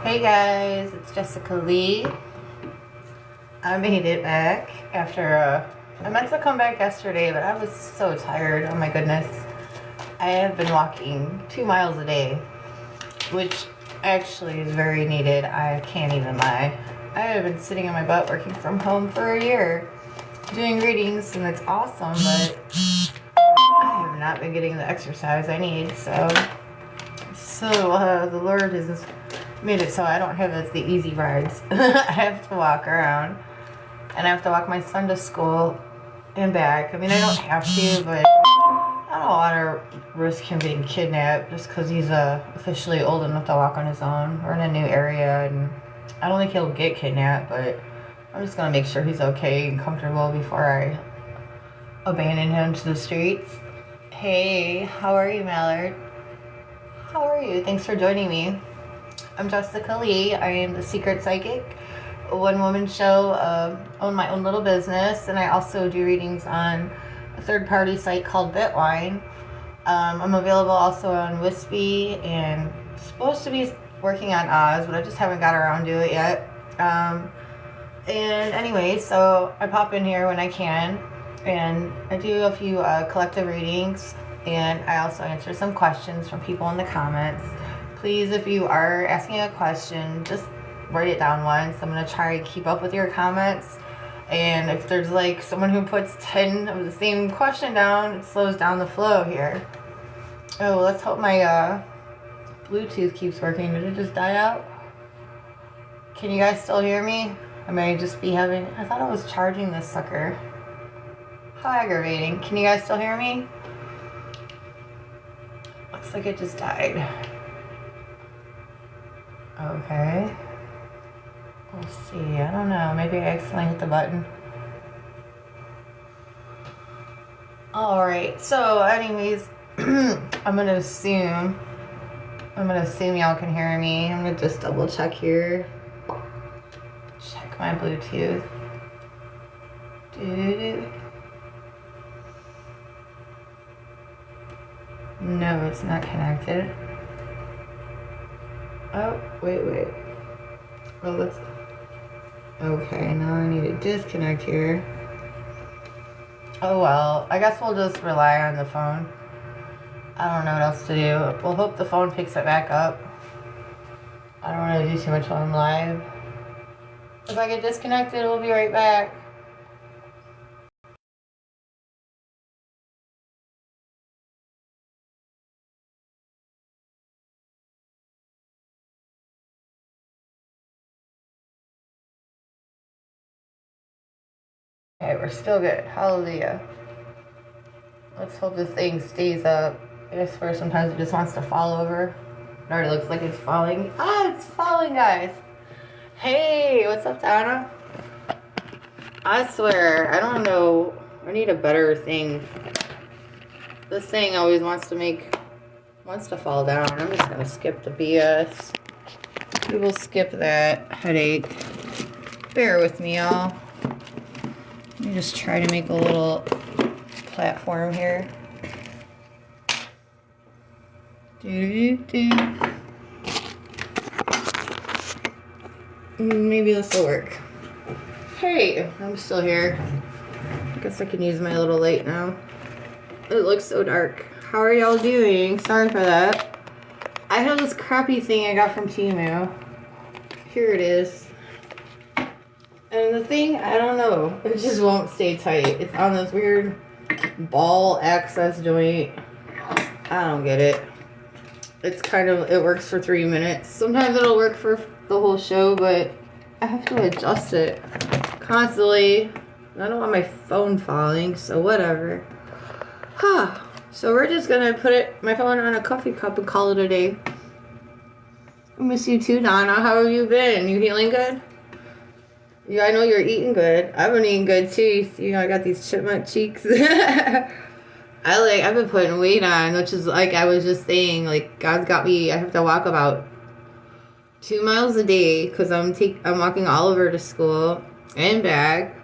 Hey guys, it's Jessica Lee. I made it back after, I meant to come back yesterday, but I was so tired. Oh my goodness. I have been walking 2 miles a day, which actually is very needed. I can't even lie. I have been sitting on my butt working from home for a year, doing readings, and it's awesome, but I have not been getting the exercise I need, so the Lord has made it so I don't have the easy rides. I have to walk around, and I have to walk my son to school and back. I mean, I don't have to, but I don't want to risk him getting kidnapped just because he's officially old enough to walk on his own. We're in a new area, and I don't think he'll get kidnapped, but I'm just going to make sure he's okay and comfortable before I abandon him to the streets. Hey, how are you, Mallard? How are you? Thanks for joining me. I'm Jessica Lee. I am the Secret Psychic, a one-woman show. Own my own little business, and I also do readings on a third-party site called Bitwine. I'm available also on Wispy, and supposed to be working on Oz, but I just haven't got around to it yet. And anyway, so I pop in here when I can, and I do a few collective readings, and I also answer some questions from people in the comments. Please, if you are asking a question, just write it down once. I'm going to try to keep up with your comments. And if there's like someone who puts 10 of the same question down, it slows down the flow here. Oh, let's hope my Bluetooth keeps working. Did it just die out? Can you guys still hear me? I may just be having... I thought I was charging this sucker. How aggravating. Can you guys still hear me? Looks like it just died. Okay. We'll see. I don't know. Maybe I accidentally hit the button. Alright. So, anyways, I'm gonna assume y'all can hear me. I'm gonna just double check here. Check my Bluetooth. No, it's not connected. Oh, wait. Oh, let's... Okay, now I need to disconnect here. Oh well, I guess we'll just rely on the phone. I don't know what else to do. We'll hope the phone picks it back up. I don't want to do too much while I'm live. If I get disconnected, we'll be right back. Okay, we're still good. Hallelujah. Let's hope this thing stays up. I swear sometimes it just wants to fall over. It already looks like it's falling. Ah, it's falling, guys. Hey, what's up, Donna? I swear, I don't know. I need a better thing. This thing always wants to fall down. I'm just gonna skip the BS. We will skip that headache. Bear with me, y'all. Let me just try to make a little platform here. Maybe this will work. Hey, I'm still here. I guess I can use my little light now. It looks so dark. How are y'all doing? Sorry for that. I have this crappy thing I got from Temu. Here it is. And the thing, I don't know, it just won't stay tight. It's on this weird ball access joint. I don't get it. It's kind of, it works for 3 minutes. Sometimes it'll work for the whole show, but I have to adjust it constantly. I don't want my phone falling, so whatever. So we're just gonna put my phone on a coffee cup and call it a day. I miss you too, Donna. How have you been? You feeling good? Yeah, I know you're eating good. I've been eating good too. You know, I got these chipmunk cheeks. I've been putting weight on, which is like I was just saying, like God's got me. I have to walk about 2 miles a day because I'm walking Oliver to school and back,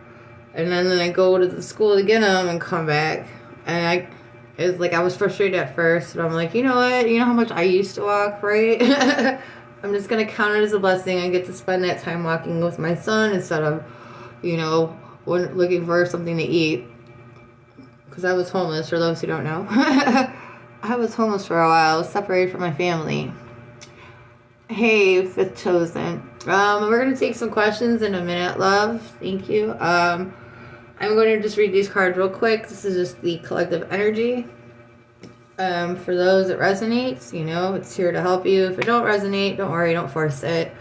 and then I go to the school to get him and come back. And it's like I was frustrated at first, but I'm like, you know what? You know how much I used to walk, right? I'm just going to count it as a blessing. I get to spend that time walking with my son instead of, looking for something to eat. Because I was homeless, for those who don't know. I was homeless for a while. I was separated from my family. Hey, Fifth Chosen. We're going to take some questions in a minute, love. Thank you. I'm going to just read these cards real quick. This is just the collective energy. For those it resonates, it's here to help you. If it don't resonate, don't worry, don't force it.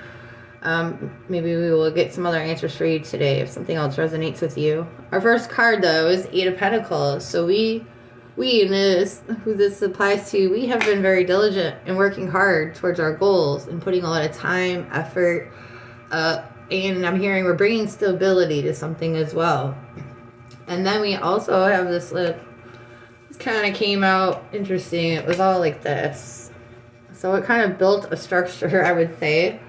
Maybe we will get some other answers for you today if something else resonates with you. Our first card, though, is Eight of Pentacles. So we in this, who this applies to, we have been very diligent and working hard towards our goals and putting a lot of time, effort, and I'm hearing we're bringing stability to something as well. And then we also have this lip. This kind of came out interesting. It was all like this. So it kind of built a structure, I would say.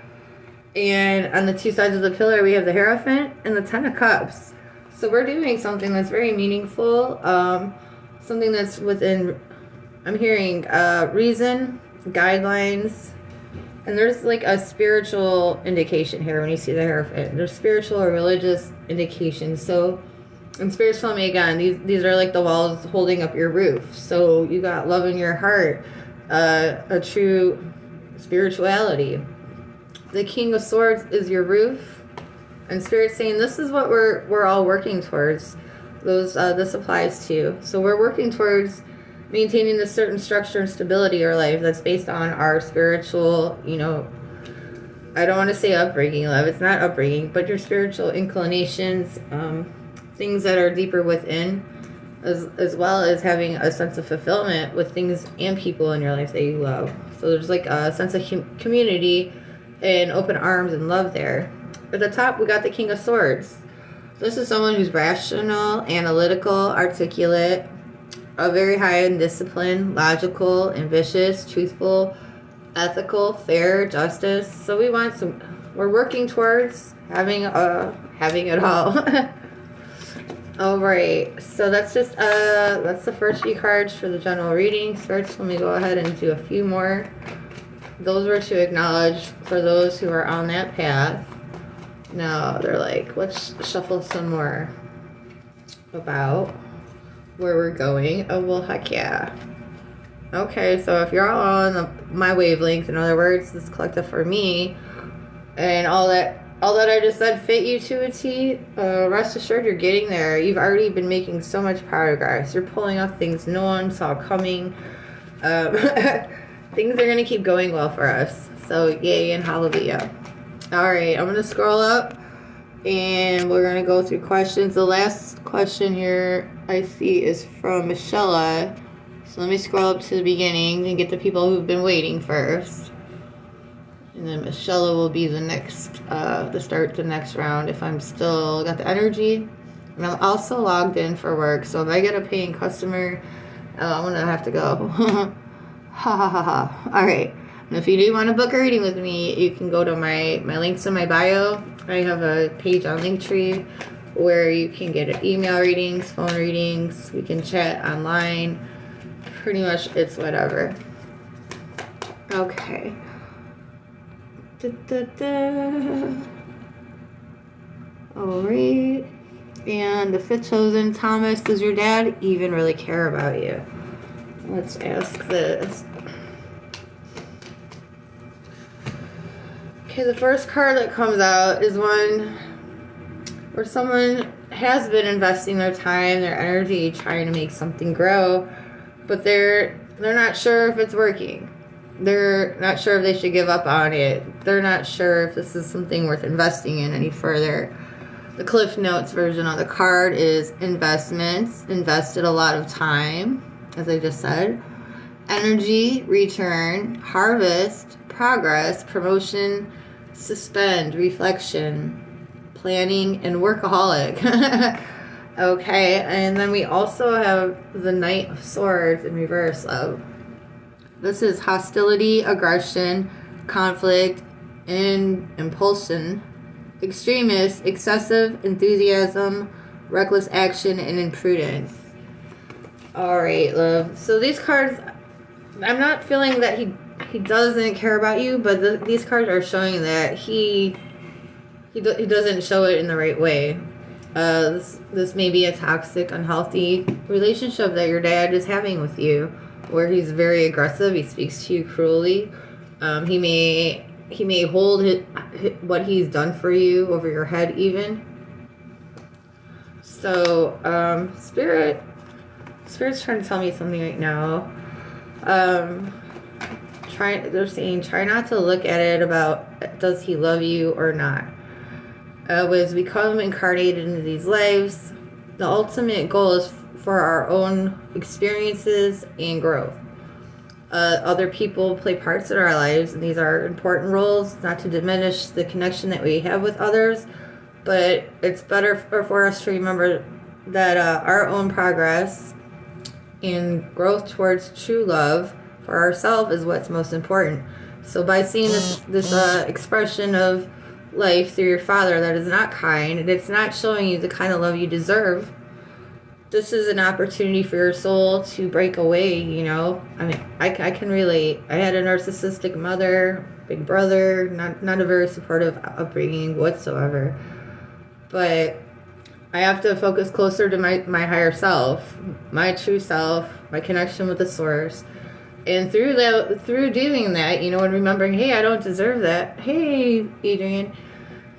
And on the two sides of the pillar, we have the Hierophant and the Ten of Cups. So we're doing something that's very meaningful. Something that's within, I'm hearing, reason, guidelines. And there's like a spiritual indication here when you see the Hierophant. There's spiritual or religious indications. So in spiritual, again, these are like the walls holding up your roof. So you got love in your heart, a true spirituality. The King of Swords is your roof, and Spirit's saying this is what we're all working towards. This applies to. So we're working towards maintaining a certain structure and stability in our life that's based on our spiritual, I don't want to say upbringing, love. It's not upbringing, but your spiritual inclinations, things that are deeper within, as well as having a sense of fulfillment with things and people in your life that you love. So there's like a sense of community and open arms and love there. At the top, we got the King of Swords. This is someone who's rational, analytical, articulate, very high in discipline, logical, ambitious, truthful, ethical, fair, justice. So we're working towards having it all. All right, so that's the first few cards for the general reading. First, let me go ahead and do a few more. Those were to acknowledge for those who are on that path. Now they're like, let's shuffle some more about where we're going. Oh, well, heck yeah. Okay, so if you're all on my wavelength, in other words, this collective for me, and all that I just said fit you to a T, rest assured you're getting there. You've already been making so much progress. You're pulling off things no one saw coming. Things are going to keep going well for us. So yay and hallelujah. Alright, I'm going to scroll up and we're going to go through questions. The last question here I see is from Michelle. So let me scroll up to the beginning and get the people who've been waiting first. And then Michelle will be the next, to start the next round if I'm still got the energy. And I'm also logged in for work. So if I get a paying customer, I'm going to have to go. Ha ha ha ha. Alright. And if you do want to book a reading with me, you can go to my links in my bio. I have a page on Linktree where you can get email readings, phone readings. We can chat online. Pretty much it's whatever. Okay. Alright. And the fifth chosen, Thomas, does your dad even really care about you? Let's ask this. Okay, the first card that comes out is one where someone has been investing their time, their energy, trying to make something grow, but they're not sure if it's working. They're not sure if they should give up on it. They're not sure if this is something worth investing in any further. The Cliff Notes version of the card is investments, invested a lot of time, as I just said, energy, return, harvest, progress, promotion, suspend, reflection, planning, and workaholic. Okay, and then we also have the Knight of Swords in reverse, love. This is hostility, aggression, conflict, and impulsion, extremist, excessive enthusiasm, reckless action, and imprudence. Alright, love. So these cards, I'm not feeling that doesn't care about you, but these cards are showing that he doesn't show it in the right way. This may be a toxic, unhealthy relationship that your dad is having with you, where he's very aggressive. He speaks to you cruelly. He may hold what he's done for you over your head even. So Spirit's trying to tell me something right now. They're saying try not to look at it about does he love you or not. As we come incarnated into these lives, the ultimate goal is for our own experiences and growth. Other people play parts in our lives, and these are important roles, not to diminish the connection that we have with others, but it's better for us to remember that our own progress and growth towards true love for ourselves is what's most important. So by seeing this expression of life through your father that is not kind, and it's not showing you the kind of love you deserve, this is an opportunity for your soul to break away, you know. I mean, I can relate. I had a narcissistic mother, big brother, not a very supportive upbringing whatsoever. But I have to focus closer to my higher self, my true self, my connection with the source. And through doing that, you know, and remembering, hey, I don't deserve that. Hey, Adrian.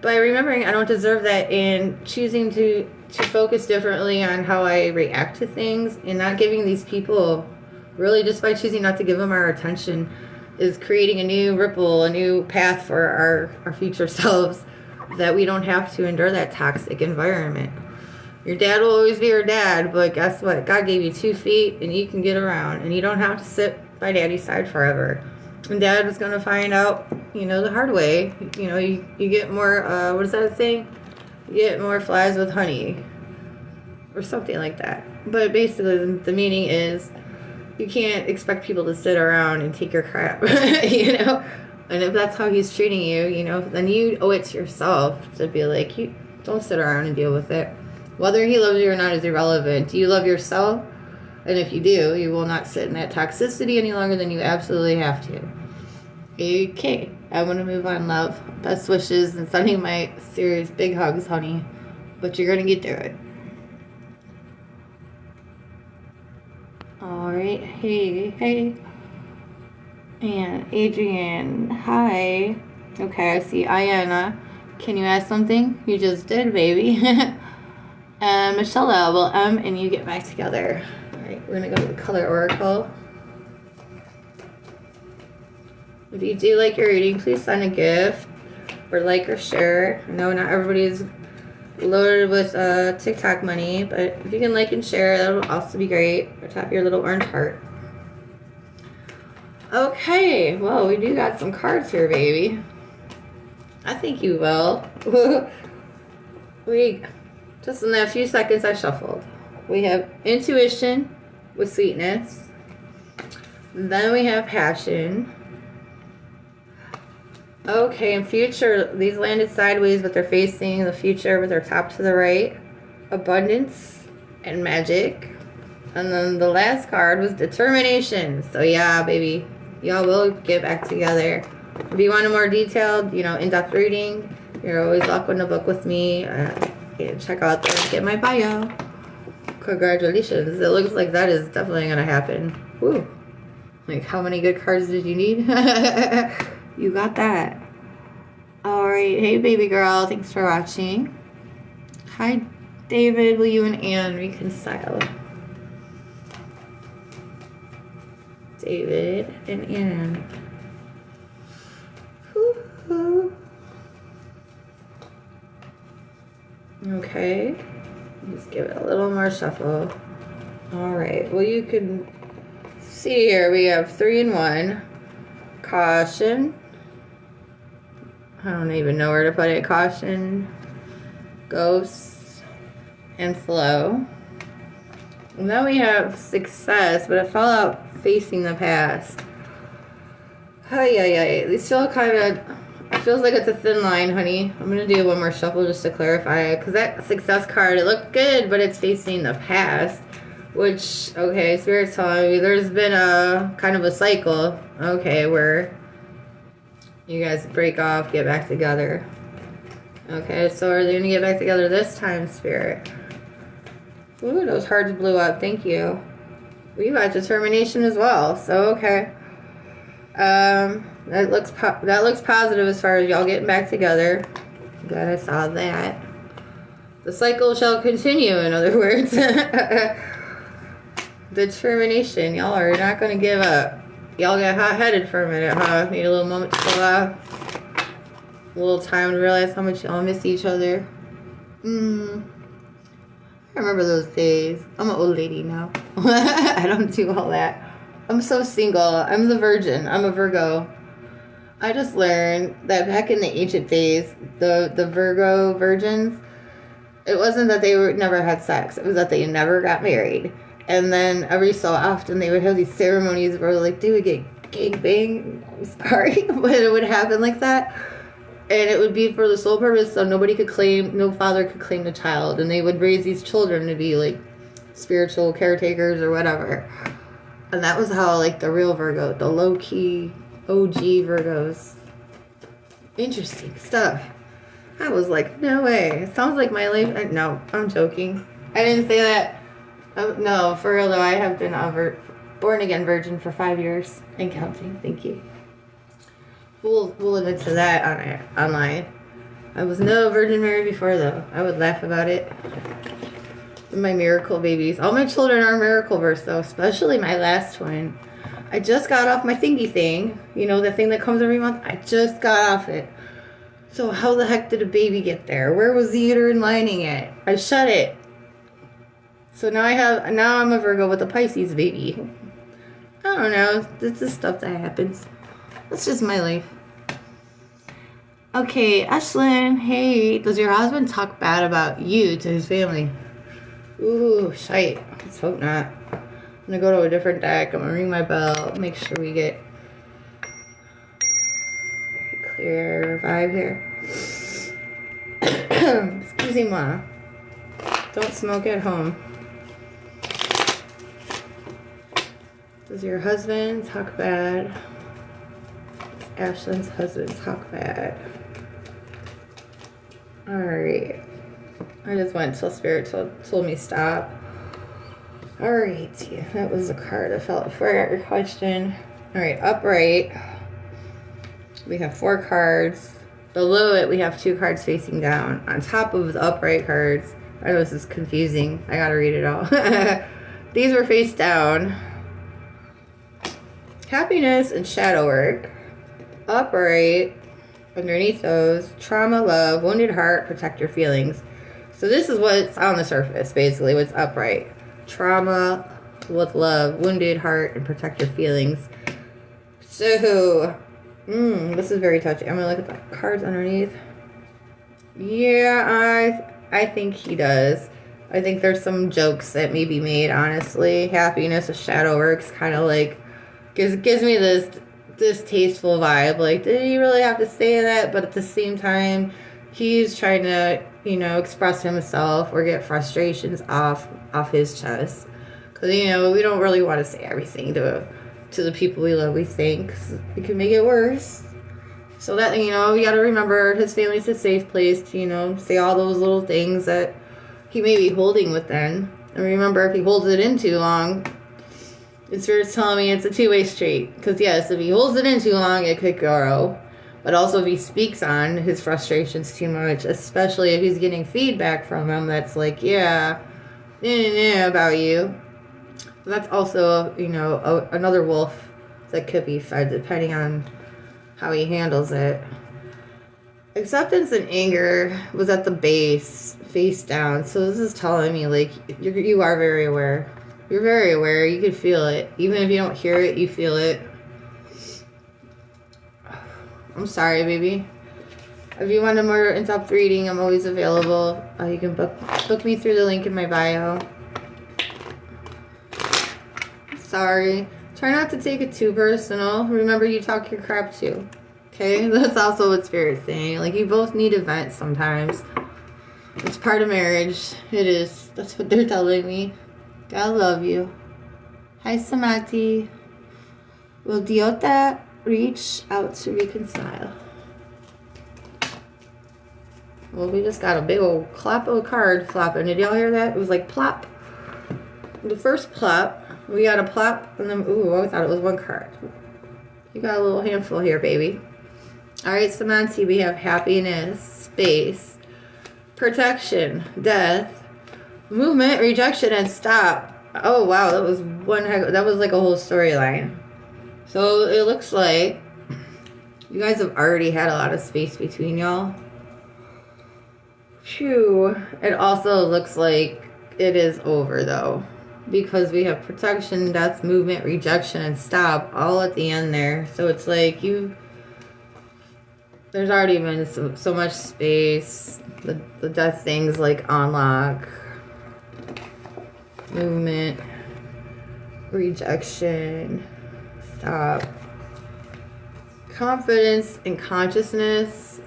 By remembering I don't deserve that and choosing to focus differently on how I react to things and not giving these people, really just by choosing not to give them our attention, is creating a new ripple, a new path for our future selves, that we don't have to endure that toxic environment. Your dad will always be your dad, but guess what? God gave you 2 feet and you can get around, and you don't have to sit by daddy's side forever. And dad is going to find out, you know, the hard way. You know, you get more, what is that saying? You get more flies with honey. Or something like that. But basically, the meaning is you can't expect people to sit around and take your crap, you know? And if that's how he's treating you, you know, then you owe it to yourself to be like, you don't sit around and deal with it. Whether he loves you or not is irrelevant. Do you love yourself? And if you do, you will not sit in that toxicity any longer than you absolutely have to. Okay, I want to move on, love. Best wishes and sending my serious big hugs, honey. But you're going to get through it. Alright, hey. And Adrian, hi. Okay, I see Ayana. Can you ask something? You just did, baby. And Michelle, well, and you get back together. Alright, we're going to go to the color oracle. If you do like your reading, please send a gift or like or share. I know not everybody's loaded with TikTok money, but if you can like and share, that would also be great. Or tap your little orange heart. Okay, well, we do got some cards here, baby. I think you will. Just in that few seconds I shuffled. We have intuition with sweetness. Then we have passion. Okay, in future, these landed sideways, but they're facing the future with their top to the right. Abundance and magic. And then the last card was determination. So yeah, baby, y'all will get back together. If you want a more detailed, you know, in-depth reading, you're always welcome to book with me. Check out there, get my bio. Congratulations. It looks like that is definitely going to happen. Woo. Like, how many good cards did you need? You got that. Alright, hey baby girl, thanks for watching. Hi David, will you and Anne reconcile? David and Anne. Woo-hoo. Okay, just give it a little more shuffle. Alright, well you can see here we have 3 in 1. Caution. I don't even know where to put it. Caution, ghosts, and flow. And then we have success, but it fell out facing the past. These feel kind of, it feels like it's a thin line, honey. I'm going to do one more shuffle just to clarify it. Because that success card, it looked good, but it's facing the past. Which, okay, Spirit's telling me there's been a kind of a cycle, okay, where you guys break off, get back together. Okay, so are they going to get back together this time, Spirit? Ooh, those hearts blew up. Thank you. We got determination as well, so okay. That looks positive as far as y'all getting back together. Glad I saw that. The cycle shall continue, in other words. Determination. Y'all are not going to give up. Y'all got hot-headed for a minute, huh? Need a little moment to chill out. A little time to realize how much y'all miss each other. I remember those days. I'm an old lady now. I don't do all that. I'm so single. I'm the virgin. I'm a Virgo. I just learned that back in the ancient days, the Virgo virgins, it wasn't that they never had sex. It was that they never got married. And then every so often they would have these ceremonies where like they would get gangbang. I'm sorry, but it would happen like that. And it would be for the sole purpose so no father could claim the child. And they would raise these children to be like spiritual caretakers or whatever. And that was how like the real Virgo, the low-key OG Virgos. Interesting stuff. I was like, no way. It sounds like my life. No, I'm joking. I didn't say that. No, for real though, I have been a born-again virgin for 5 years and counting. Thank you. We'll admit to that online. I was no Virgin Mary before though. I would laugh about it. My miracle babies. All my children are miracle births though, especially my last twin. I just got off my thingy thing. You know, the thing that comes every month? I just got off it. So how the heck did a baby get there? Where was the uterine lining at? I shut it. So now I'm a Virgo with a Pisces baby. I don't know. This is stuff that happens. That's just my life. Okay, Ashlyn, hey, does your husband talk bad about you to his family? Ooh, shite. Let's hope not. I'm gonna go to a different deck. I'm gonna ring my bell. Make sure we get very clear vibe here. Excusez-moi. Don't smoke at home. Does your husband talk bad? Does Ashlyn's husband talk bad? Alright. I just went till Spirit told me stop. Alright. Yeah, that was the card I felt before I got your question. Alright, upright. We have 4 cards. Below it, we have 2 cards facing down. On top of the upright cards, I know this is confusing. I gotta read it all. These were face down. Happiness and shadow work. Upright. Underneath those, trauma, love, wounded heart, protect your feelings. So this is what's on the surface, basically, what's upright. Trauma with love, wounded heart, and protect your feelings. So, this is very touchy. I'm going to look at the cards underneath. Yeah, I think he does. I think there's some jokes that may be made, honestly. Happiness with shadow works kind of like, gives me this distasteful vibe. Like, did he really have to say that? But at the same time, he's trying to, you know, express himself or get frustrations off his chest. Because, you know, we don't really want to say everything to the people we love, we think. It can make it worse. So that, you know, you got to remember his family's a safe place to, you know, say all those little things that he may be holding within. And remember, if he holds it in too long, it's Spirit's telling me it's a two-way street. Because, yes, if he holds it in too long, it could grow. But also if he speaks on his frustrations too much, especially if he's getting feedback from him that's like, yeah, about you. That's also, you know, another wolf that could be fed depending on how he handles it. Acceptance and anger was at the base, face down. So this is telling me, like, you are very aware. You're very aware. You can feel it. Even if you don't hear it, you feel it. I'm sorry, baby. If you want a more in-depth reading, I'm always available. You can book me through the link in my bio. Sorry. Try not to take it too personal. Remember, you talk your crap too. Okay? That's also what Spirit's saying. Like, you both need events sometimes. It's part of marriage. It is. That's what they're telling me. I love you. Hi, Samati. Will Diota reach out to reconcile? Well, we just got a big old clap of a card flopping. Did y'all hear that? It was like plop. The first plop, we got a plop, and then, ooh, I thought it was one card. You got a little handful here, baby. All right, Samantha, we have happiness, space, protection, death, movement, rejection, and stop. Oh, wow, that was that was like a whole storyline. So it looks like you guys have already had a lot of space between y'all. Phew. It also looks like it is over, though, because we have protection, death, movement, rejection, and stop all at the end there. So it's like there's already been so much space. The death things like unlock, movement, rejection, stop, confidence and consciousness.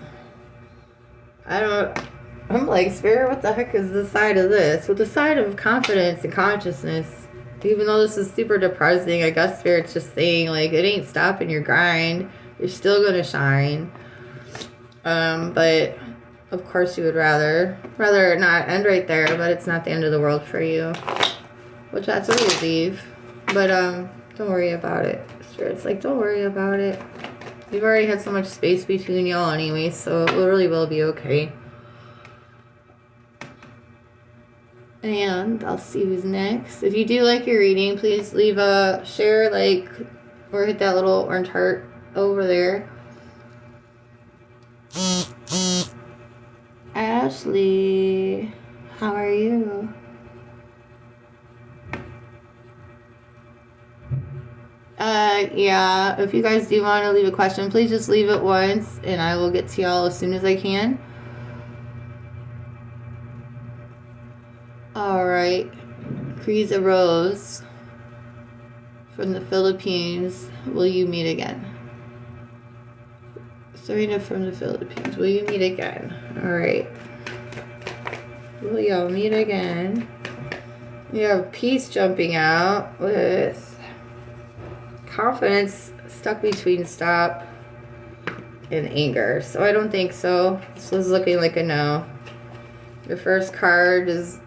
I'm like, Spirit, what the heck is the side of this? With the side of confidence and consciousness, even though this is super depressing, I guess Spirit's just saying, like, it ain't stopping your grind. You're still going to shine. But, of course, you would rather it not end right there, but it's not the end of the world for you. Which, that's a relief. But, don't worry about it. Spirit's like, don't worry about it. You've already had so much space between y'all anyway, so it really will be okay. And I'll see who's next. If you do like your reading, please leave a share, like, or hit that little orange heart over there. Ashley, how are you? Yeah, if you guys do want to leave a question, please just leave it once, and I will get to y'all as soon as I can. Alright, Kriza Rose from the Philippines, will you meet again? Serena from the Philippines, will you meet again? Alright. Will y'all meet again? We have peace jumping out with confidence stuck between stop and anger. So I don't think so. This was looking like a no. The first card is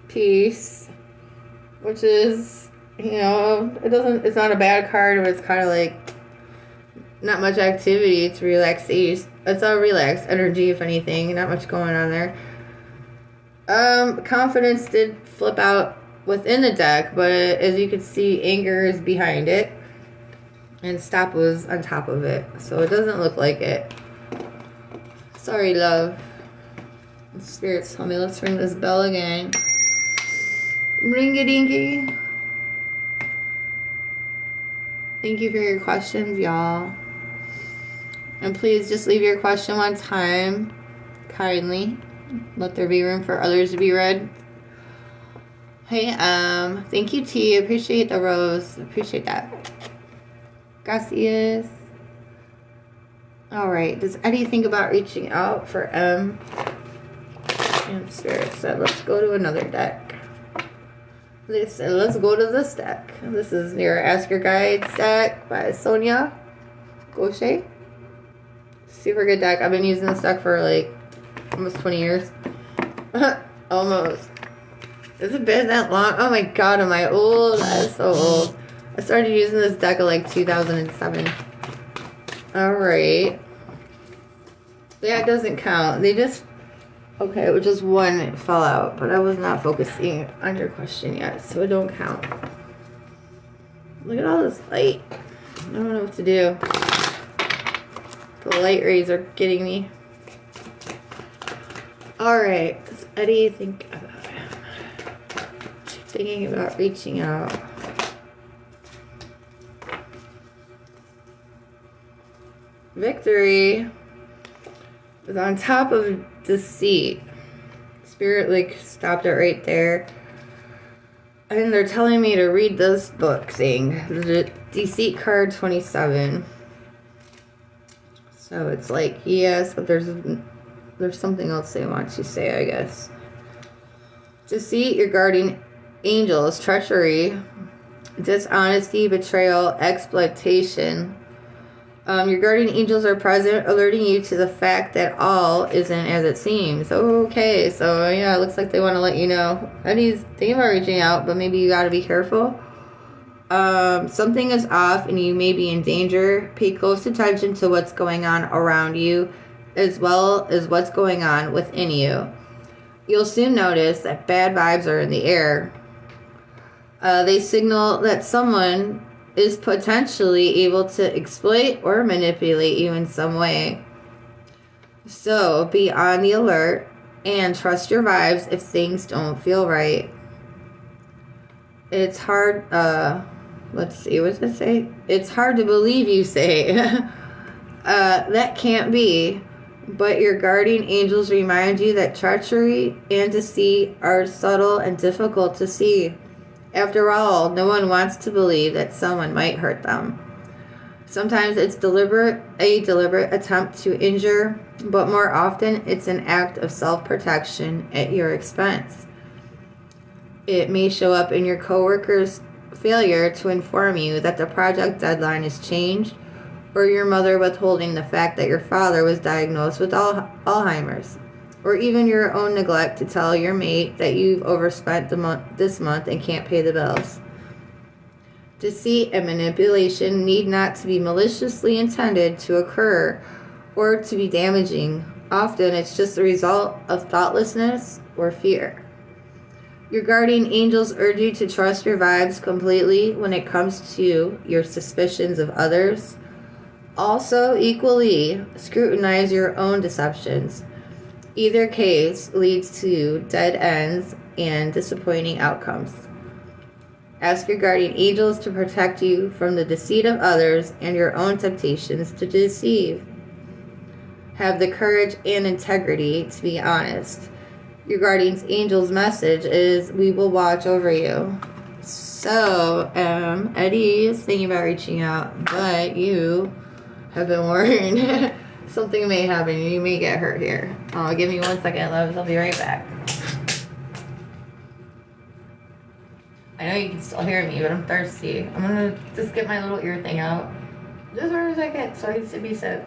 peace, which is, it's not a bad card, but it's kind of like not much activity. It's relaxation. It's a relaxed energy, if anything. Not much going on there. Confidence did flip out within the deck, but as you can see, anger is behind it, and stop was on top of it, so it doesn't look like it. Sorry, love. Spirits tell me, let's ring this bell again. Ring-a-dinky. Thank you for your questions, y'all. And please just leave your question one time, kindly. Let there be room for others to be read. Hey, thank you, T. Appreciate the rose. Appreciate that. Gracias. Alright, does Eddie think about reaching out for M? And Spirit said, let's go to another deck. They said, let's go to this deck. This is your Ask Your Guides deck by Sonia Gaucher. Super good deck. I've been using this deck for like almost 20 years. Almost. Has it been that long? Oh my god, am I old? I'm so old. I started using this deck in like 2007. Alright. Yeah, it doesn't count. They just... Okay, it was just one, it fell out, but I was not focusing on your question yet, so it don't count. Look at all this light. I don't know what to do. The light rays are getting me. Alright, does Eddie think about it? Thinking about reaching out. Victory is on top of deceit. Spirit like stopped it right there. And they're telling me to read this book thing. The Deceit card 27. So it's like, yes, but there's something else they want you to say, I guess. Deceit, you're guarding Angels, treachery, dishonesty, betrayal, exploitation. Your guardian angels are present, alerting you to the fact that all isn't as it seems. Okay, so yeah, it looks like they want to let you know. Eddie's thinking about reaching out, but maybe you got to be careful. Something is off and you may be in danger. Pay close attention to what's going on around you, as well as what's going on within you. You'll soon notice that bad vibes are in the air. They signal that someone is potentially able to exploit or manipulate you in some way. So be on the alert and trust your vibes if things don't feel right. It's hard, let's see, what does it say? It's hard to believe, you say. That can't be. But your guardian angels remind you that treachery and deceit are subtle and difficult to see. After all, no one wants to believe that someone might hurt them. Sometimes it's a deliberate attempt to injure, but more often it's an act of self-protection at your expense. It may show up in your coworker's failure to inform you that the project deadline is changed, or your mother withholding the fact that your father was diagnosed with Alzheimer's, or even your own neglect to tell your mate that you've overspent this month and can't pay the bills. Deceit and manipulation need not to be maliciously intended to occur or to be damaging. Often it's just the result of thoughtlessness or fear. Your guardian angels urge you to trust your vibes completely when it comes to your suspicions of others. Also, equally, scrutinize your own deceptions. Either case leads to dead ends and disappointing outcomes. Ask your guardian angels to protect you from the deceit of others and your own temptations to deceive. Have the courage and integrity to be honest. Your guardian angel's message is, we will watch over you. So, Eddie is thinking about reaching out, but you have been warned. Something may happen. You may get hurt here. Oh, give me 1 second, loves. I'll be right back. I know you can still hear me, but I'm thirsty. I'm gonna just get my little ear thing out. Just for a second, so I can be said.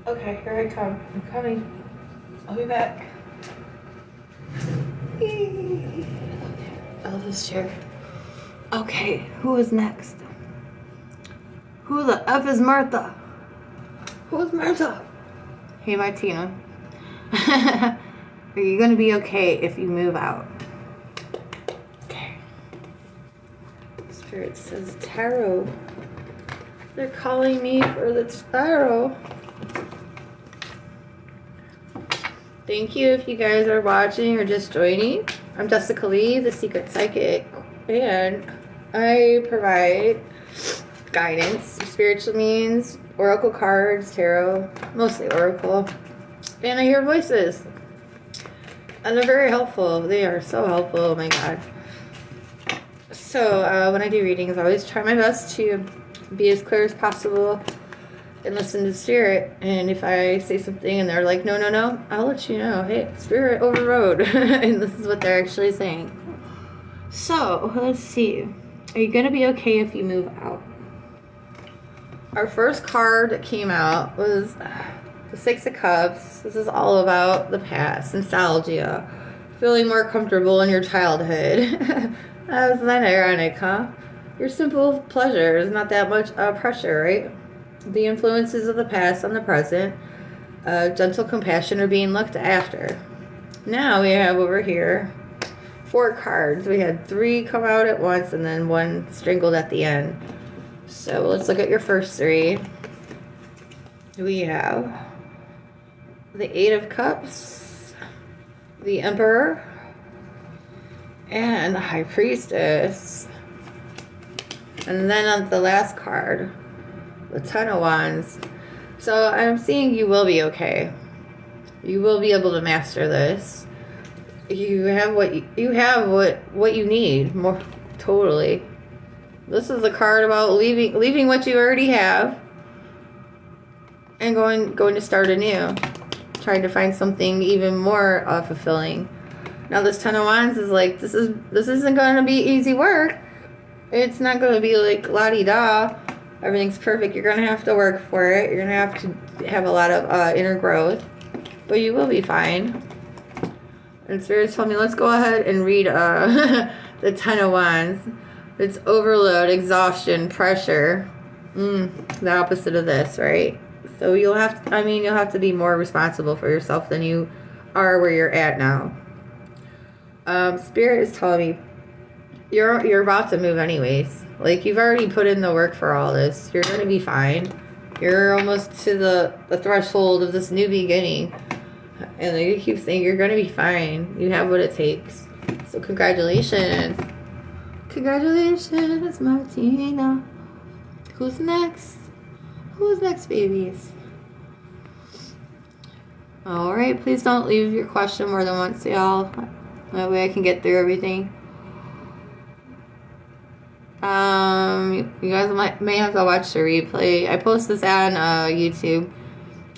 Okay, here I come. I'm coming. I'll be back. I love this chair. Okay, who is next? Who the F is Martha? Who's Martha? Hey, Martina. Are you going to be okay if you move out? Okay. Spirit says tarot. They're calling me for the tarot. Thank you if you guys are watching or just joining. I'm Jessica Lee, the Secret Psychic, and I provide guidance, spiritual means, oracle cards, tarot, mostly oracle, and I hear voices. And they're very helpful. They are so helpful, oh my god. So when I do readings, I always try my best to be as clear as possible and listen to spirit. And if I say something and they're like, no, I'll let you know, hey, spirit overrode. And this is what they're actually saying. So let's see, are you gonna be okay if you move out? Our first card that came out was the Six of Cups. This is all about the past, nostalgia, feeling more comfortable in your childhood. That's not ironic, huh? Your simple pleasure is not that much pressure, right? The influences of the past on the present, gentle compassion are being looked after. Now we have over here 4 cards. We had 3 come out at once and then 1 strangled at the end. So let's look at your first 3. We have the 8 of Cups, the Emperor, and the High Priestess. And then on the last card, the 10 of Wands. So I'm seeing you will be okay. You will be able to master this. You have what you need, more totally. This is a card about leaving what you already have and going to start anew. Trying to find something even more fulfilling. Now this Ten of Wands is like, this isn't going to be easy work. It's not going to be like la-di-da. Everything's perfect. You're going to have to work for it. You're going to have to have a lot of inner growth. But you will be fine. And Spirit told me, let's go ahead and read the Ten of Wands. It's overload, exhaustion, pressure. The opposite of this, right? So you'll have to be more responsible for yourself than you are where you're at now. Spirit is telling me you're about to move anyways. Like, you've already put in the work for all this. You're going to be fine. You're almost to the threshold of this new beginning. And they keep saying you're going to be fine. You have what it takes. So congratulations. Congratulations, Martina. Who's next? Who's next, babies? Alright, please don't leave your question more than once, y'all. That way I can get through everything. You guys may have to watch the replay. I post this on YouTube.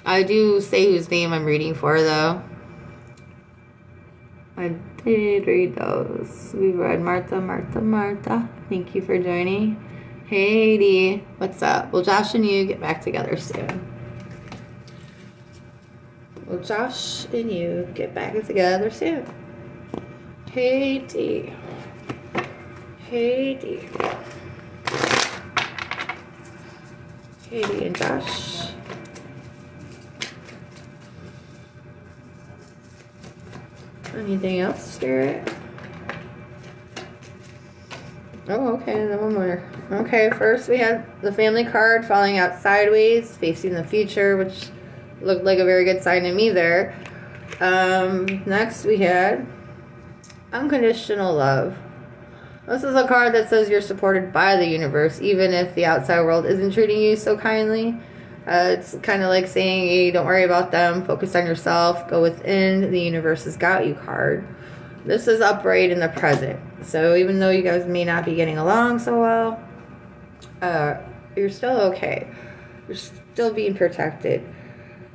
I do say whose name I'm reading for, though. I did read those. We read Martha. Thank you for joining. Hey, Dee. What's up? Will Josh and you get back together soon? Will Josh and you get back together soon? Hey, Dee. Hey, Dee. Hey, Dee and Josh. Anything else, Spirit? Oh, okay, and then one more. Okay, first we had the family card falling out sideways, facing the future, which looked like a very good sign to me there. Next we had unconditional love. This is a card that says you're supported by the universe, even if the outside world isn't treating you so kindly. It's kind of like saying, hey, don't worry about them, focus on yourself, go within, the universe has got you card. This is upright in the present. So even though you guys may not be getting along so well, you're still okay. You're still being protected.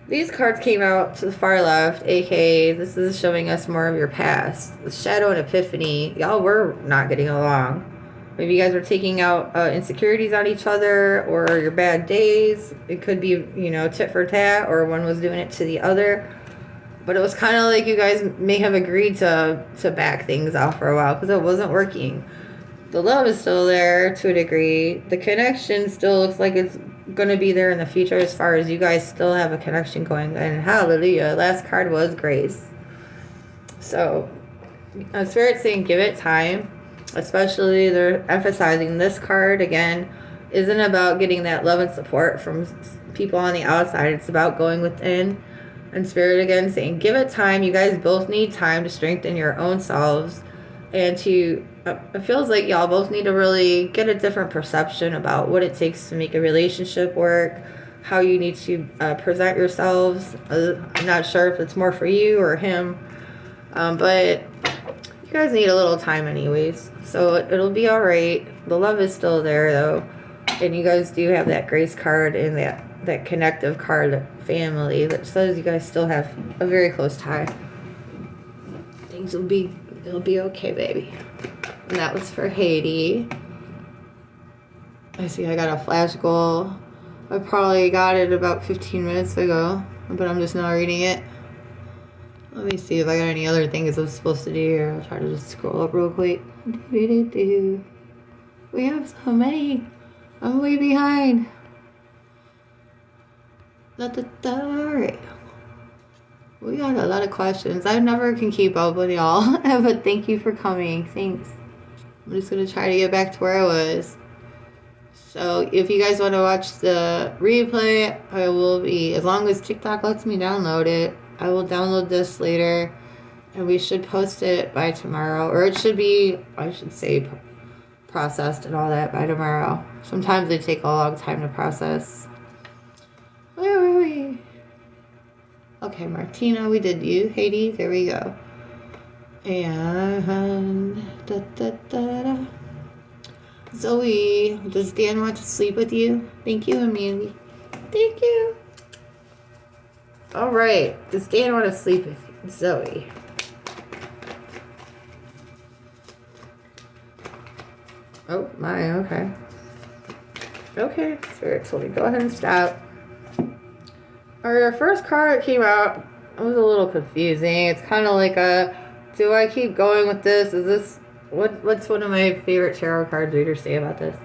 These cards came out to the far left, aka this is showing us more of your past. The Shadow and Epiphany, y'all were not getting along. Maybe you guys were taking out insecurities on each other, or your bad days. It could be, tit for tat, or one was doing it to the other. But it was kind of like you guys may have agreed to back things off for a while because it wasn't working. The love is still there to a degree. The connection still looks like it's going to be there in the future as far as you guys still have a connection going. And hallelujah, last card was grace. So, Spirit's saying give it time. Especially they're emphasizing this card again isn't about getting that love and support from people on the outside. It's about going within. And Spirit again saying give it time. You guys both need time to strengthen your own selves, and to it feels like y'all both need to really get a different perception about what it takes to make a relationship work, how you need to present yourselves. I'm not sure if it's more for you or him, but you guys need a little time anyways, so it'll be all right. The love is still there though, and you guys do have that grace card and that connective card, family, that says you guys still have a very close tie. Things will be okay, baby. And that was for Haiti. I see I got a flash goal. I probably got it about 15 minutes ago, but I'm just not reading it. Let me see if I got any other things I'm supposed to do here. I'll try to just scroll up real quick. We have so many. I'm way behind. Alright. We got a lot of questions. I never can keep up with y'all. But thank you for coming. Thanks. I'm just going to try to get back to where I was. So if you guys want to watch the replay, I will be, as long as TikTok lets me download it, I will download this later, and we should post it by tomorrow, or it should be, I should say, processed and all that by tomorrow. Sometimes they take a long time to process. Where were we? Okay, Martina, we did you. Haiti, there we go. And Zoe, does Dan want to sleep with you? Thank you, Amelia. Thank you. All right. Does Dan want to sleep with you? Zoe. Oh, my. Okay. Okay. Spirit told me go ahead and stop. Our first card that came out, it was a little confusing. It's kind of like a, do I keep going with this? Is this, what's one of my favorite tarot card readers say about this?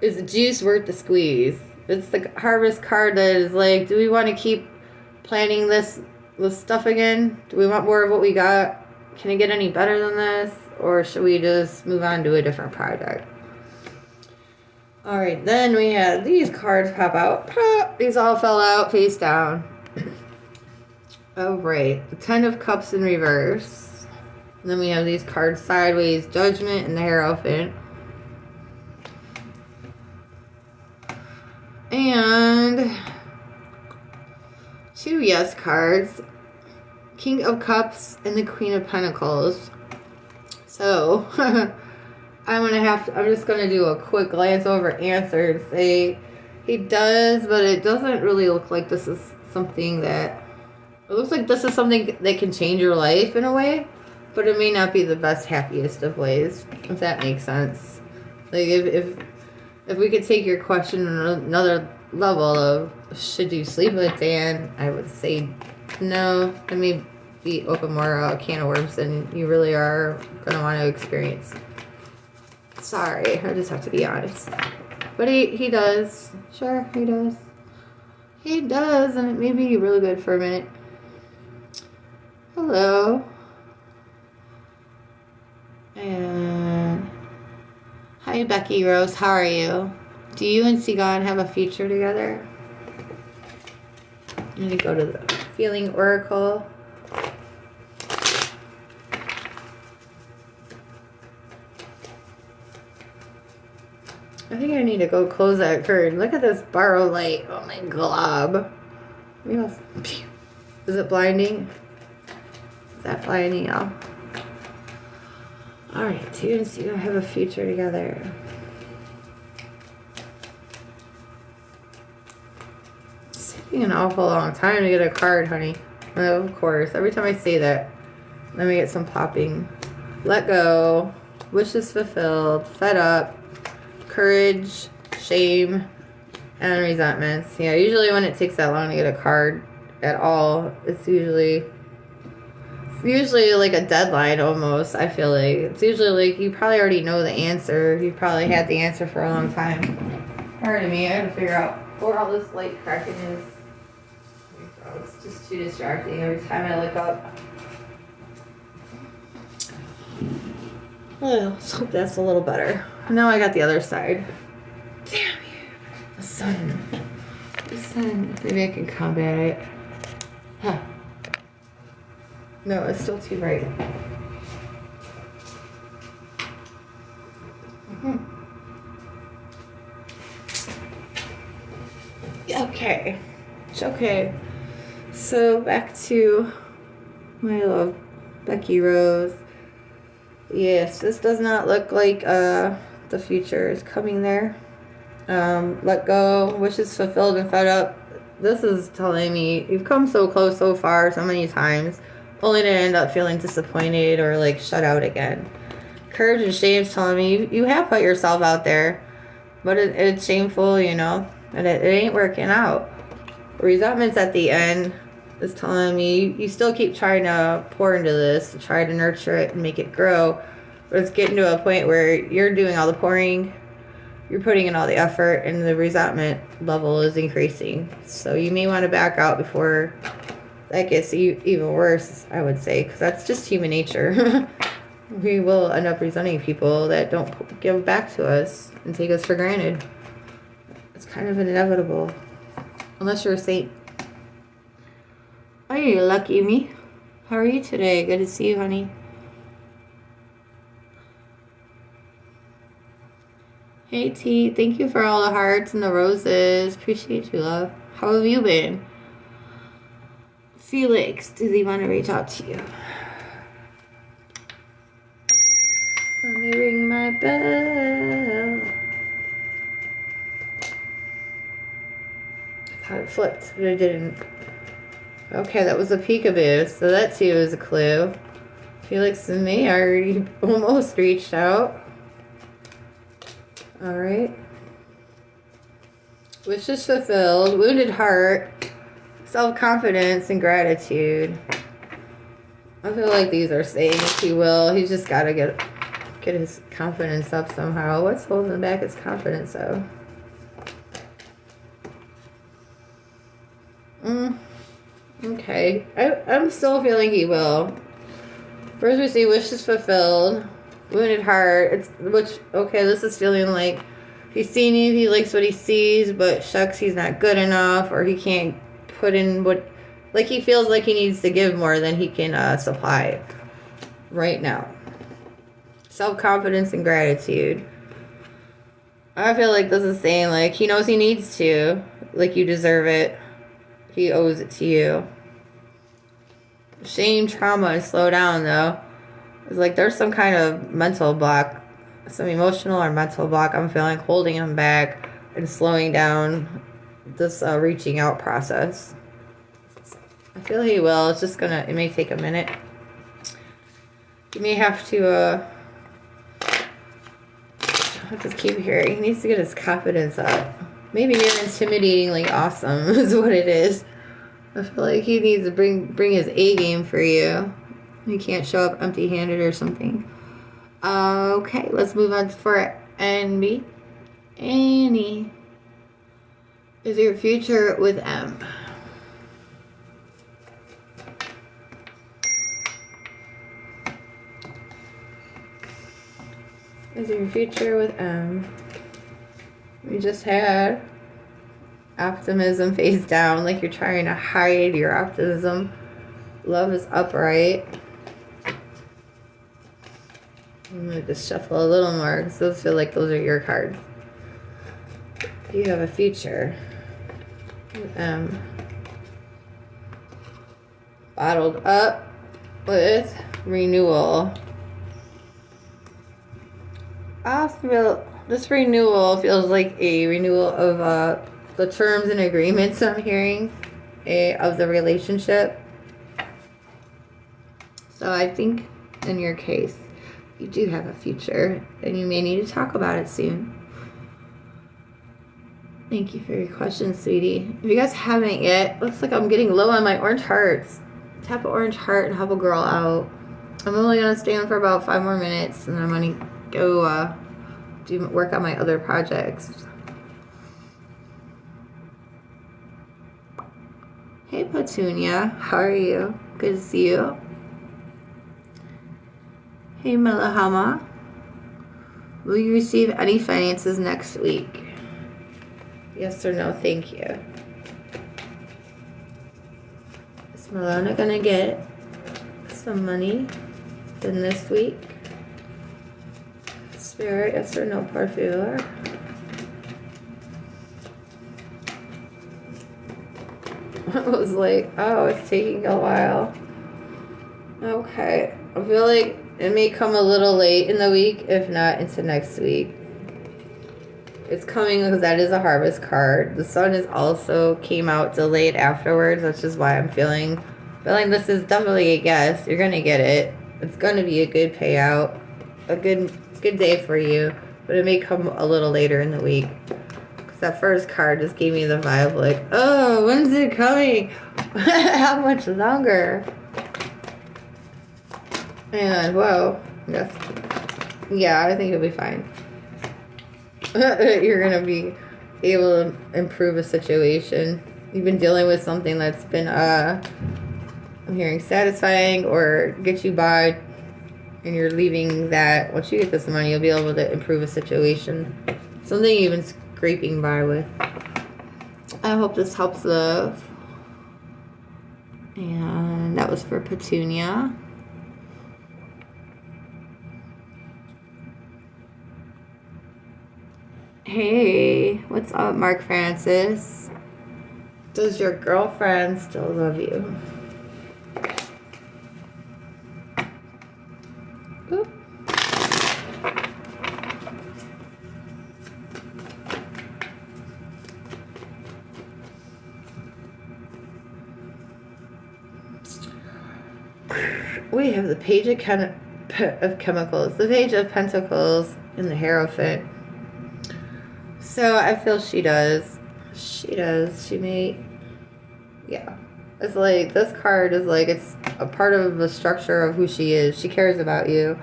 Is the juice worth the squeeze? It's the harvest card that is like, do we want to keep planning this stuff again? Do we want more of what we got? Can it get any better than this? Or should we just move on to a different project? Alright, then we had these cards pop out. Pop! These all fell out face down. Alright, the Ten of Cups in reverse. And then we have these cards sideways, Judgment and the Hierophant. And 2 yes cards. King of Cups and the Queen of Pentacles. So, I'm just gonna do a quick glance over answer and say he does, but it doesn't really look like this is something that, it looks like this is something that can change your life in a way, but it may not be the best, happiest of ways, if that makes sense. Like if we could take your question on another level of should you sleep with Dan, I would say no. It may be open more can of worms than you really are gonna want to experience. Sorry, I just have to be honest. But he does. Sure, he does. He does, and it may be really good for a minute. Hello. And hi, Becky Rose. How are you? Do you and Sigan have a future together? I'm going to go to the Feeling Oracle. I think I need to go close that curtain. Look at this borrow light. Oh my glob. Is it blinding? Is that blinding y'all? Alright, two and Sigan have a future together. It's taking an awful long time to get a card, honey. Well, of course. Every time I say that, let me get some popping. Let go. Wishes fulfilled. Fed up. Courage, shame, and resentments. Yeah, usually when it takes that long to get a card at all, it's usually like a deadline almost, I feel like. It's usually like you probably already know the answer. You probably had the answer for a long time. Pardon me, I gotta figure out where all this light cracking is. Oh, it's just too distracting every time I look up. Well, let's hope that's a little better. Now I got the other side. Damn you. The sun. The sun. Maybe I can combat it. Huh. No, it's still too bright. Okay. It's okay. So back to my love, Becky Rose. Yes, this does not look like the future is coming there. Let go, wishes fulfilled and fed up. This is telling me you've come so close so far so many times, only to end up feeling disappointed or like shut out again. Courage and shame is telling me you have put yourself out there, but it's shameful, you know, and it ain't working out. Resentment's at the end is telling me you still keep trying to pour into this, to try to nurture it and make it grow, but it's getting to a point where you're doing all the pouring, you're putting in all the effort, and the resentment level is increasing. So you may want to back out before that gets even worse, I would say, because that's just human nature. We will end up resenting people that don't give back to us and take us for granted. It's kind of inevitable, unless you're a saint. Oh, you lucky me. How are you today? Good to see you, honey. Hey, T. Thank you for all the hearts and the roses. Appreciate you, love. How have you been? Felix, does he want to reach out to you? Let me ring my bell. flipped, but it didn't. Okay, that was a peekaboo, so that too is a clue. Felix and me already almost reached out. Alright. Wishes fulfilled, wounded heart, self-confidence, and gratitude. I feel like these are saying, if he will, he's just got to get his confidence up somehow. What's holding back his confidence, though? Okay. I'm still feeling he will. First we see wishes fulfilled, wounded heart. Okay, this is feeling like he's seen you, he likes what he sees, but shucks, he's not good enough, or he can't put in what, like he feels like he needs to give more than he can supply right now. Self-confidence and gratitude. I feel like this is saying, like, he knows he needs to, like, you deserve it. He owes it to you. Shame, trauma, and slow down, though. It's like there's some kind of mental block, some emotional or mental block I'm feeling holding him back and slowing down this reaching out process. I feel he will. It's just gonna, it may take a minute. You may have to, I just keep hearing, he needs to get his confidence up. Maybe you're intimidatingly awesome is what it is. I feel like he needs to bring his A game for you. He can't show up empty-handed or something. Okay, let's move on for Annie. Annie. Is your future with M? Is your future with M? We just had optimism face down, like you're trying to hide your optimism. Love is upright. I'm going to just shuffle a little more because those feel like those are your cards. You have a future. Bottled up with renewal. This renewal feels like a renewal of the terms and agreements I'm hearing of the relationship. So I think in your case, you do have a future and you may need to talk about it soon. Thank you for your question, sweetie. If you guys haven't yet, looks like I'm getting low on my orange hearts. Tap an orange heart and help a girl out. I'm only going to stay on for about 5 more minutes and I'm going to go work on my other projects. Hey Petunia, how are you? Good to see you. Hey Melahama, will you receive any finances next week? Yes or no, thank you. Is Milana gonna get some money in this week? Spirit, yes or no, por favor? I was like, oh, it's taking a while. Okay, I feel like it may come a little late in the week, if not into next week. It's coming because that is a harvest card. The sun is also came out delayed afterwards, which is why I'm feeling this is definitely a guess. You're gonna get it. It's gonna be a good payout, a good day for you, but it may come a little later in the week. That first card just gave me the vibe like, oh, when's it coming? How much longer? And whoa, yes, yeah, I think it'll be fine. You're gonna be able to improve a situation. You've been dealing with something that's been, I'm hearing satisfying or get you by, and you're leaving that. Once you get this money, you'll be able to improve a situation. Something you've been scraping by with. I hope this helps, love. And that was for Petunia. Hey, what's up, Mark Francis? Does your girlfriend still love you? Oop. We have the Page of Chemicals, the Page of Pentacles, and the Hierophant. So I feel she does. She does. She may... Yeah. It's like, this card is like, it's a part of the structure of who she is. She cares about you.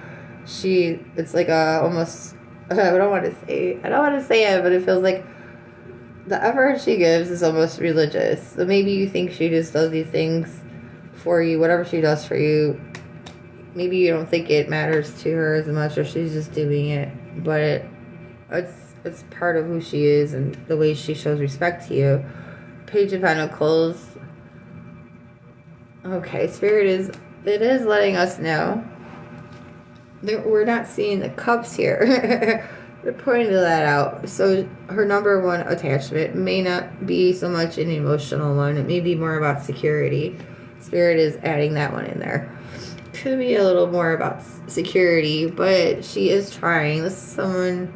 It's like a almost... I don't want to say it, but it feels like the effort she gives is almost religious. So maybe you think she just does these things for you, whatever she does for you. Maybe you don't think it matters to her as much, or she's just doing it. But it's part of who she is and the way she shows respect to you. Page of Pentacles. Okay, Spirit is letting us know. We're not seeing the cups here. They're pointing that out. So her number one attachment may not be so much an emotional one. It may be more about security. Spirit is adding that one in there. Could be a little more about security, but she is trying. This is someone...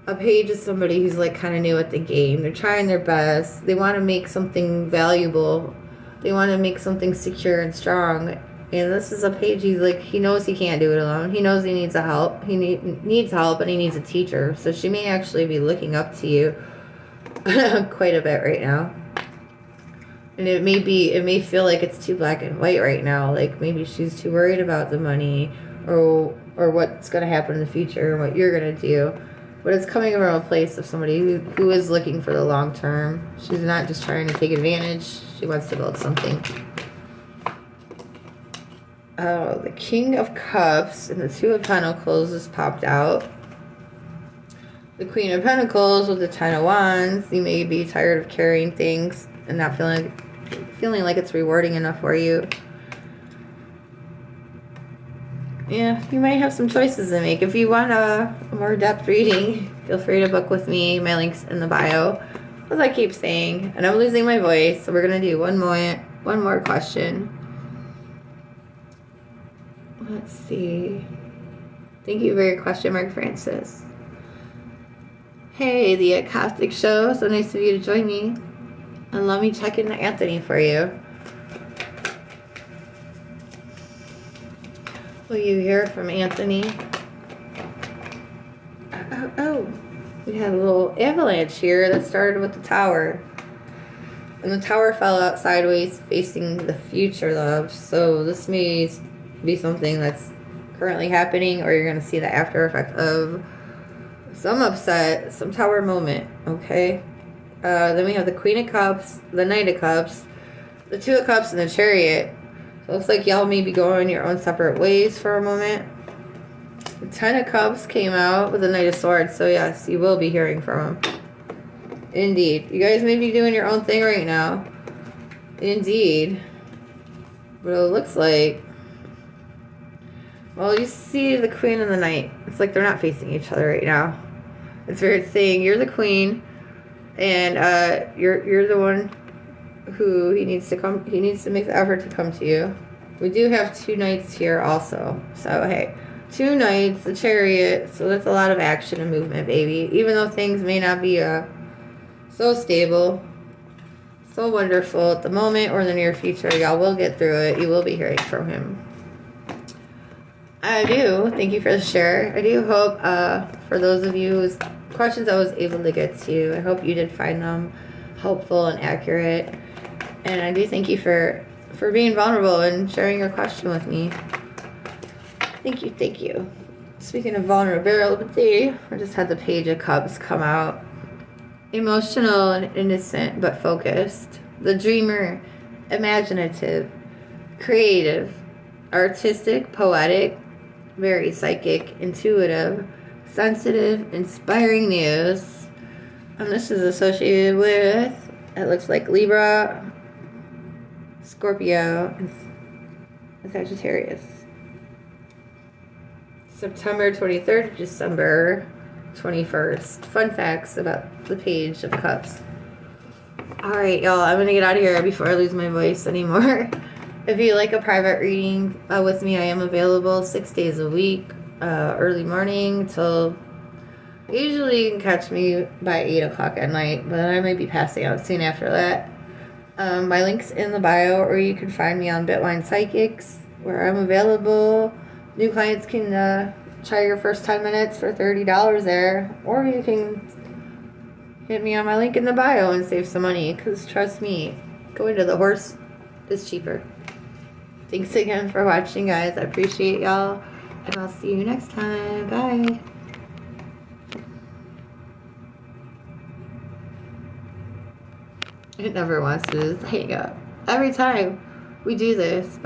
A page is somebody who's like kind of new at the game. They're trying their best. They want to make something valuable. They want to make something secure and strong. And this is a page, he's like, he knows he can't do it alone. He knows he needs help. He needs help, and he needs a teacher. So she may actually be looking up to you quite a bit right now. And it may feel like it's too black and white right now. Like maybe she's too worried about the money or what's going to happen in the future and what you're going to do. But it's coming from a place of somebody who is looking for the long term. She's not just trying to take advantage. She wants to build something. Oh, the King of Cups and the Two of Pentacles just popped out. The Queen of Pentacles with the Ten of Wands. You may be tired of carrying things and not feeling like it's rewarding enough for you. Yeah, you might have some choices to make. If you want a more depth reading, feel free to book with me. My link's in the bio. As I keep saying, and I'm losing my voice, so we're gonna do one more question. Let's see. Thank you for your question, Mark Francis. Hey, the Acoustic Show. So nice of you to join me. And let me check in Anthony for you. Will you hear from Anthony? Oh. We had a little avalanche here that started with the tower. And the tower fell out sideways facing the future, love. So this may be something that's currently happening, or you're going to see the after effect of some upset, some tower moment, okay? Then we have the Queen of Cups, the Knight of Cups, the Two of Cups, and the Chariot. So it looks like y'all may be going your own separate ways for a moment. The Ten of Cups came out with the Knight of Swords, so yes, you will be hearing from him. Indeed. You guys may be doing your own thing right now. Indeed. But it looks like... Well, you see the Queen and the Knight. It's like they're not facing each other right now. It's weird saying you're the Queen, and you're the one who he needs to make the effort to come to you. We do have two Knights here also. So, hey. Two Knights, the Chariot. So that's a lot of action and movement, baby. Even though things may not be so stable, so wonderful at the moment or in the near future, y'all will get through it. You will be hearing from him. I do. Thank you for the share. I do hope for those of you whose questions I was able to get to, I hope you did find them helpful and accurate. And I do thank you for being vulnerable and sharing your question with me. Thank you. Speaking of vulnerability, I just had the Page of Cups come out. Emotional and innocent, but focused. The dreamer, imaginative, creative, artistic, poetic, very psychic, intuitive, sensitive, inspiring news. And this is associated with, it looks like Libra, Scorpio, and Sagittarius. September 23rd to December 21st. Fun facts about the Page of Cups. Alright, y'all, I'm going to get out of here before I lose my voice anymore. If you like a private reading with me, I am available 6 days a week, early morning till... Usually you can catch me by 8 o'clock at night, but I might be passing out soon after that. My link's in the bio, or you can find me on Bitwine Psychics. where I'm available. New clients can try your first 10 minutes for $30 there, or you can hit me on my link in the bio and save some money, because trust me, going to the horse is cheaper. Thanks again for watching, guys. I appreciate y'all, and I'll see you next time. Bye. It never wants to just hang up. Every time we do this. Bye.